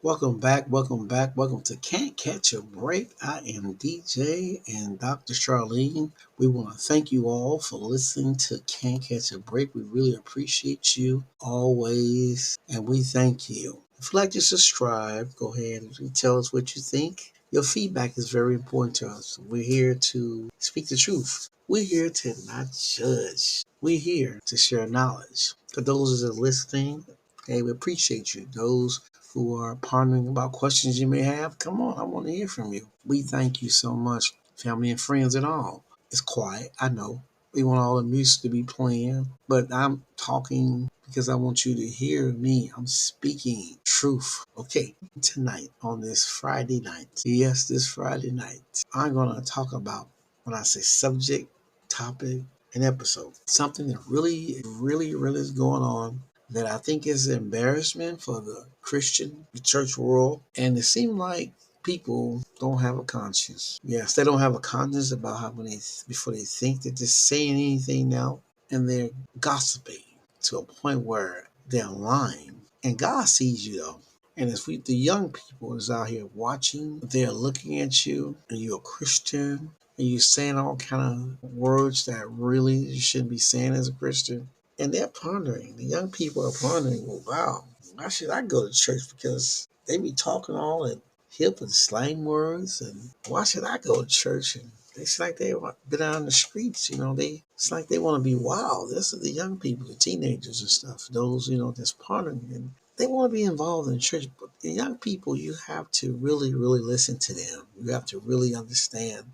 Welcome back, welcome back, welcome to Can't Catch a Break. I am DJ and Dr. Charlene. We want to thank you all for listening to Can't Catch a Break. We really appreciate you always, and we thank you. If you'd like to subscribe, go ahead and tell us what you think. Your feedback is very important to us. We're here to speak the truth. We're here to not judge. We're here to share knowledge. For those that are listening, hey, we appreciate you. Those who are pondering about questions you may have, come on, I want to hear from you. We thank you so much, family and friends and all. It's quiet, I know. We want all the music to be playing, but I'm talking because I want you to hear me. I'm speaking truth. Okay, tonight on this Friday night, yes, this Friday night, I'm going to talk about, when I say subject, topic, and episode, something that really is going on that I think is an embarrassment for the Christian the church world. And it seems like people don't have a conscience. Yes, they don't have a conscience about how many before they think that they're saying anything now, and they're gossiping to a point where they're lying. And God sees you though. And as the young people is out here watching, they're looking at you, and you're a Christian, and you're saying all kind of words that really you shouldn't be saying as a Christian. And they're pondering. The young people are pondering, well, wow, why should I go to church? Because they be talking all in hip and slang words. And why should I go to church? And it's like they been out on the streets, it's like they want to be wild. This is the young people, the teenagers and stuff, those, that's pondering. And they want to be involved in church. But the young people, you have to really listen to them. You have to really understand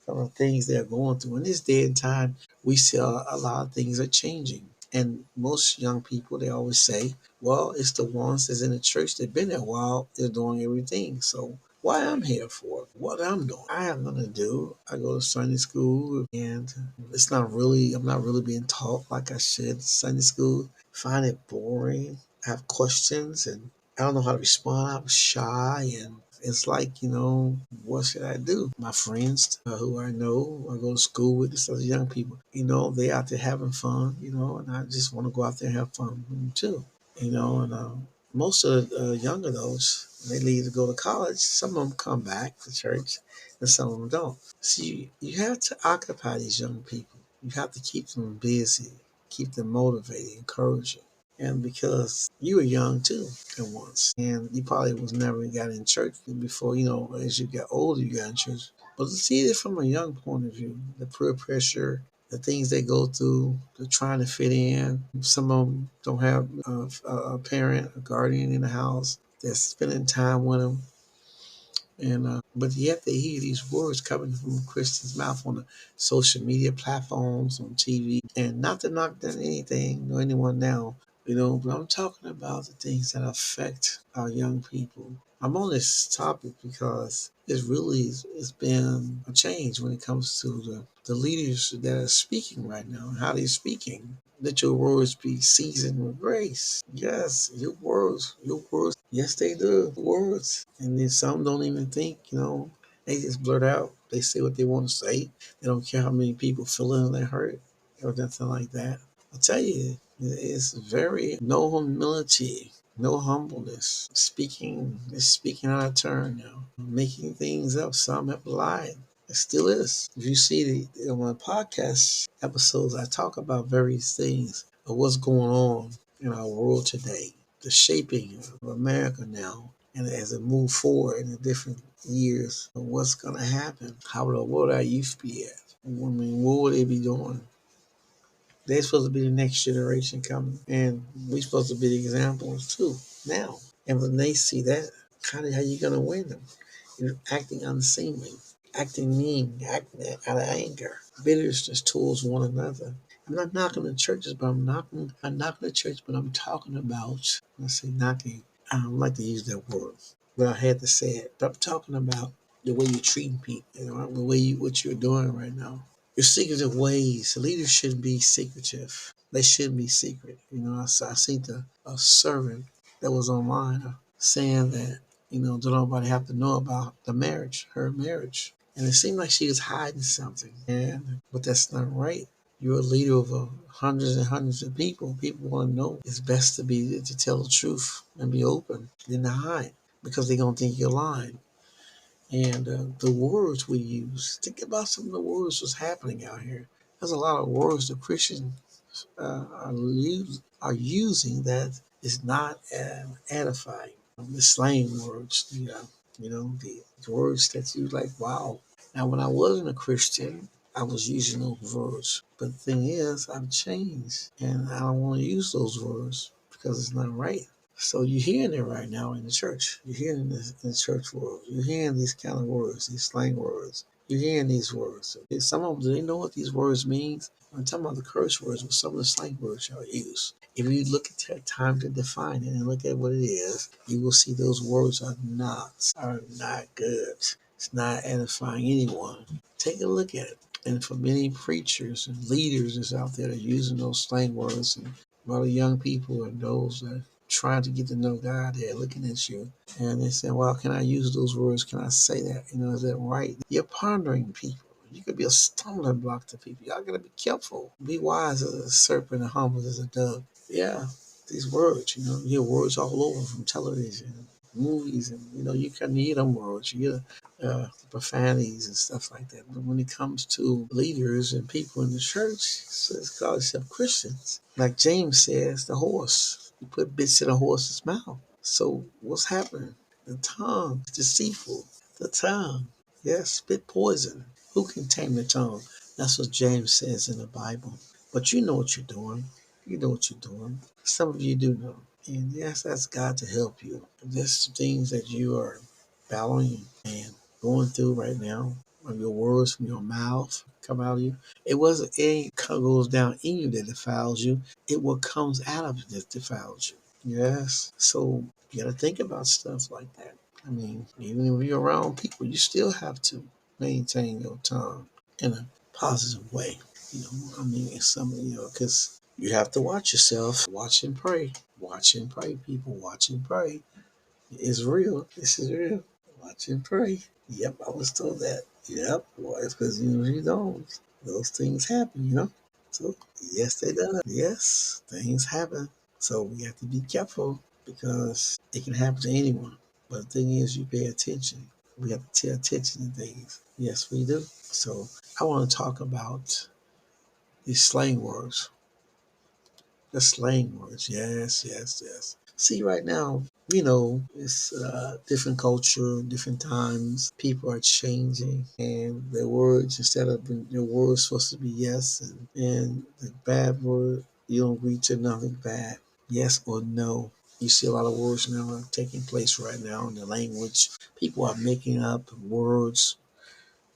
some of the things they're going through. In this day and time, we see a lot of things are changing. And most young people, they always say, well, it's the ones that's in the church that been there a while, they're doing everything. So why I'm here for, what I'm doing. I have nothing to do. I go to Sunday school and I'm not really being taught like I should. Sunday school, find it boring. I have questions and I don't know how to respond. I'm shy and it's like, what should I do? My friends who I know, I go to school with, these other young people, they out there having fun, and I just want to go out there and have fun with them too, and most of the young adults, they leave to go to college. Some of them come back to church and some of them don't. See, you have to occupy these young people. You have to keep them busy, keep them motivated, encouraging. And because you were young too at once, and you probably was never got in church before, as you get older, you got in church. But to see it from a young point of view, the peer pressure, the things they go through, they're trying to fit in. Some of them don't have a parent, a guardian in the house that's spending time with them. And but yet they hear these words coming from a Christian's mouth on the social media platforms, on TV, and not to knock down anything or anyone now, but I'm talking about the things that affect our young people. I'm on this topic because it's been a change when it comes to the leaders that are speaking right now and how they're speaking. Let your words be seasoned with grace. Yes, your words, yes, they do. Words. And then some don't even think, they just blurt out. They say what they want to say. They don't care how many people feel in their hurt or nothing like that. I tell you, it's very no humility, no humbleness. Speaking out of turn now, making things up. Some have lied. It still is. If you see my podcast episodes, I talk about various things of what's going on in our world today, the shaping of America now, and as it moves forward in the different years of what's going to happen, how would our youth be at? I mean, what would they be doing? They're supposed to be the next generation coming, and we're supposed to be the examples too now. And when they see that, how you gonna win them? You're acting unseemly, acting mean, acting out of anger, bitterness towards one another. I'm not knocking the churches, but I'm knocking the church, but I'm talking about. When I say knocking, I don't like to use that word, but I had to say it. But I'm talking about the way you're treating people, the way what you're doing right now. Your secretive ways. Leaders shouldn't be secretive. They shouldn't be secret. I seen a servant that was online saying that, don't nobody have to know about her marriage. And it seemed like she was hiding something. But that's not right. You're a leader of hundreds and hundreds of people. People want to know. It's best to tell the truth and be open than to hide. because they're gonna think you're lying. And the words we use. Think about some of the words that's happening out here. There's a lot of words the Christians are using that is not edifying. The slang words, the words that you like, wow. Now, when I wasn't a Christian, I was using those words. But the thing is, I've changed and I don't want to use those words because it's not right. So you're hearing it right now in the church. You're hearing this in the church world. You're hearing these kind of words, these slang words. You're hearing these words. Some of them, do they know what these words means? I'm talking about the curse words, but some of the slang words y'all use. If you look at that time to define it and look at what it is, you will see those words are not good. It's not edifying anyone. Take a look at it. And for many preachers and leaders that's out there that are using those slang words, and a lot of young people and those that are trying to get to know God, they're looking at you and they say, well, can I use those words? Can I say that? Is that right? You're pondering people. You could be a stumbling block to people. Y'all gotta be careful. Be wise as a serpent and humble as a dove. Yeah, these words, you hear words all over from television, movies, and you can hear them words. You hear profanities and stuff like that. But when it comes to leaders and people in the church, it's called itself Christians. Like James says, the horse. You put bits in a horse's mouth. So what's happening? The tongue is deceitful. The tongue, yes, spit poison. Who can tame the tongue? That's what James says in the Bible. But you know what you're doing. You know what you're doing. Some of you do know. And yes, that's God to help you. If there's things that you are battling and going through right now, when your words from your mouth come out of you, it wasn't anything goes down in you that defiles you. It what comes out of you that defiles you. Yes. So you got to think about stuff like that. I mean, even if you're around people, you still have to maintain your tongue in a positive way. It's something, because you have to watch yourself, watch and pray. Watch and pray, people. Watch and pray. It's real. This is real. Watch and pray. Yep, I was told that. Yep, well, it's because you don't. Those things happen. So, yes, they do. Yes, things happen. So, we have to be careful because it can happen to anyone. But the thing is, you pay attention. We have to pay attention to things. Yes, we do. So, I want to talk about these slang words. The slang words. Yes, yes, yes. See, right now, it's different culture, different times. People are changing, and their words, instead of their words supposed to be yes, and the bad word, you don't agree to nothing bad. Yes or no. You see a lot of words now are taking place right now in the language. People are making up words.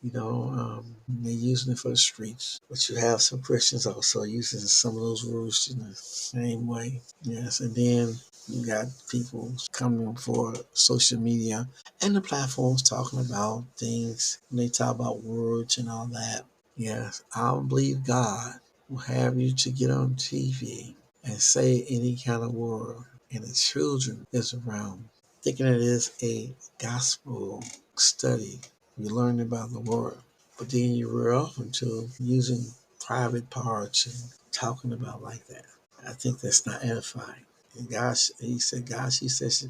They're using it for the streets. But you have some Christians also using some of those words in the same way. Yes, and then you got people coming for social media and the platforms talking about things. When they talk about words and all that. Yes, I don't believe God will have you to get on TV and say any kind of word, and the children is around, thinking it is a gospel study. You learn about the word, but then you rear off into using private parts and talking about like that. I think that's not edifying. And he says,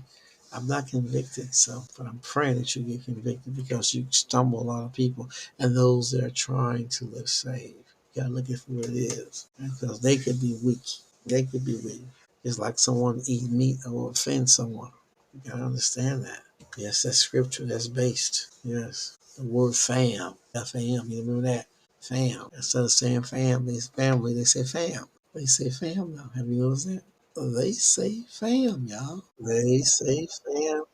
I'm not convicted, but I'm praying that you get convicted because you stumble a lot of people and those that are trying to live saved. You gotta look at what it is because they could be weak. They could be weak. It's like someone eat meat or offend someone. You gotta understand that. Yes, that's scripture. That's based. Yes. The word fam. F-A-M. You remember that? Fam. Instead of saying family, they say fam. They say fam now. Have you noticed that? They say fam, y'all. They say fam.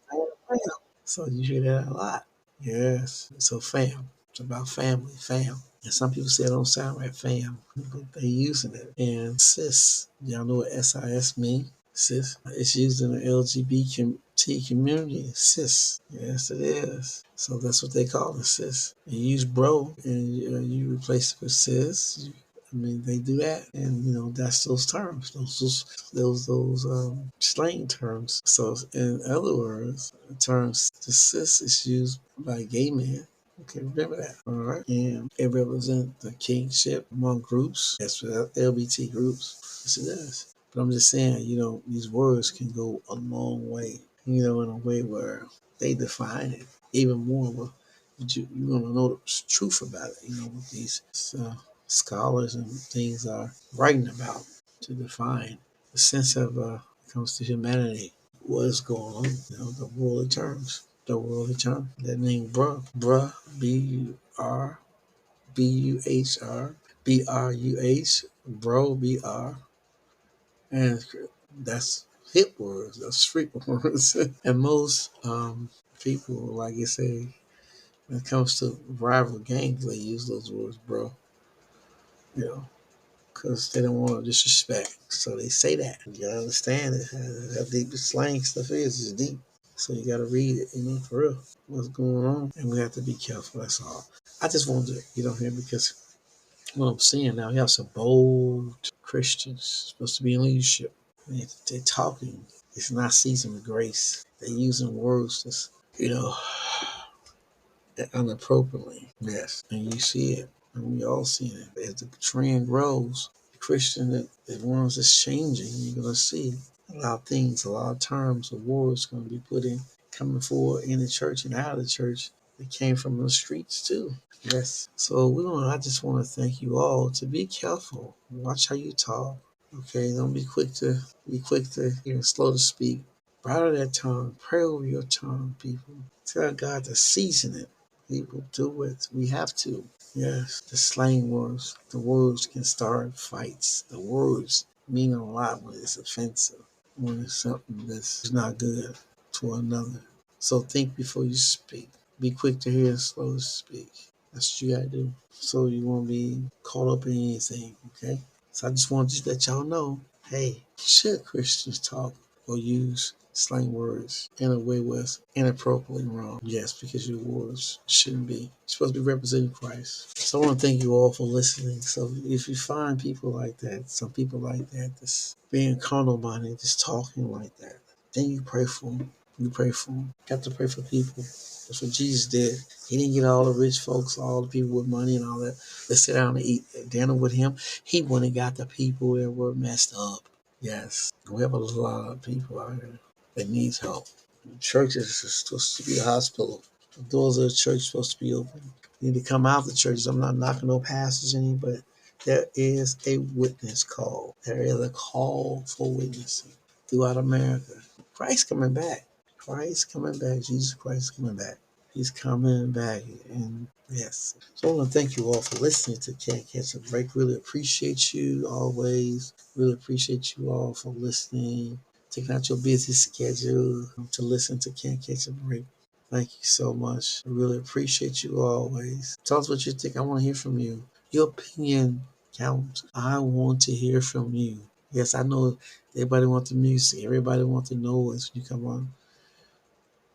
So you hear that a lot. Yes. So fam. It's about family, fam. And some people say it don't sound right, fam, but they using it. And sis, y'all know what SIS mean? Sis. It's used in the LGBT community. Sis. Yes, it is. So that's what they call it, sis. You use bro and you replace it with sis. They do that, and that's those terms, those slang terms. So, in other words, the term the cis is used by gay men. Okay, remember that. All right, and it represents the kingship among groups. That's for LGBT groups. Yes, it does. But I'm just saying, these words can go a long way. in a way where they define it even more. But you're going to know the truth about it, what these scholars and things are writing about to define the sense of when it comes to humanity, what is going on, the worldly terms. The worldly term, that name bruh, BUHR, bro, BR, and that's hip words, that's street words. And most people, like you say, when it comes to rival gangs, they use those words, bro, you know, because they don't want to disrespect. So they say that. You gotta understand it, how deep the slang stuff is deep. So you gotta read it, for real, what's going on. And we have to be careful, that's all. I just wanted to get on here because what I'm seeing now, you have some bold Christians supposed to be in leadership. They're talking. It's not seasoned with grace. They're using words that's, inappropriately. Yes. And you see it. And we all see it. As the trend grows, the Christian that ones that's changing, you're going to see a lot of things, a lot of terms, of words going to be put in, coming forward in the church and out of the church. It came from the streets too. Yes. So I just want to thank you all to be careful. Watch how you talk. Okay. Don't be quick to slow to speak. Bridle that tongue. Pray over your tongue, people. Tell God to season it. People do it. We have to. Yes. The slang words. The words can start fights. The words mean a lot when it's offensive. When it's something that's not good to another. So think before you speak. Be quick to hear and slow to speak. That's what you gotta do. So you won't be caught up in anything, okay? So I just wanted to let y'all know, hey, should Christians talk or use slang words in a way where it's inappropriately wrong? Yes, because your words shouldn't be. You're supposed to be representing Christ. So I want to thank you all for listening. So if you find people like that, some people like that, that's being carnal minded, just talking like that, then you pray for them. You pray for them. You have to pray for people. That's what Jesus did. He didn't get all the rich folks, all the people with money and all that. Let's sit down and eat dinner with him. He went and got the people that were messed up. Yes. We have a lot of people out here that needs help. Churches are supposed to be a hospital. The doors of the church are supposed to be open. You need to come out of the churches. I'm not knocking no pastors any, but there is a witness call. There is a call for witnessing throughout America. Christ coming back. Christ coming back. Jesus Christ coming back. He's coming back. And yes. So I want to thank you all for listening to Can't Catch a Break. Really appreciate you always. Really appreciate you all for listening, taking out your busy schedule to listen to Can't Catch a Break. Thank you so much. I really appreciate you always. Tell us what you think. I want to hear from you. Your opinion counts. I want to hear from you. Yes, I know everybody wants the music. Everybody wants to know as you come on.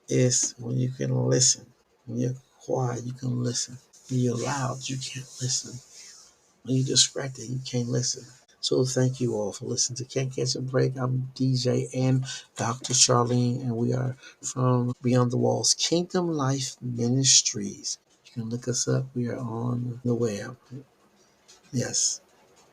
It's when you can listen. When you're quiet, you can listen. When you're loud, you can't listen. When you're distracted, you can't listen. So thank you all for listening to Can't Catch a Break. I'm DJ and Dr. Charlene, and we are from Beyond the Walls Kingdom Life Ministries. You can look us up. We are on the web. Yes,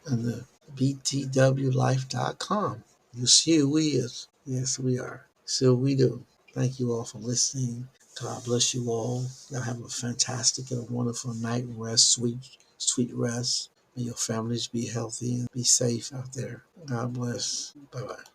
and the btwlife.com. You see who we is. Yes, we are. So we do. Thank you all for listening. God bless you all. Y'all have a fantastic and a wonderful night. Rest, sweet rest. May your families be healthy and be safe out there. God bless. Bye-bye.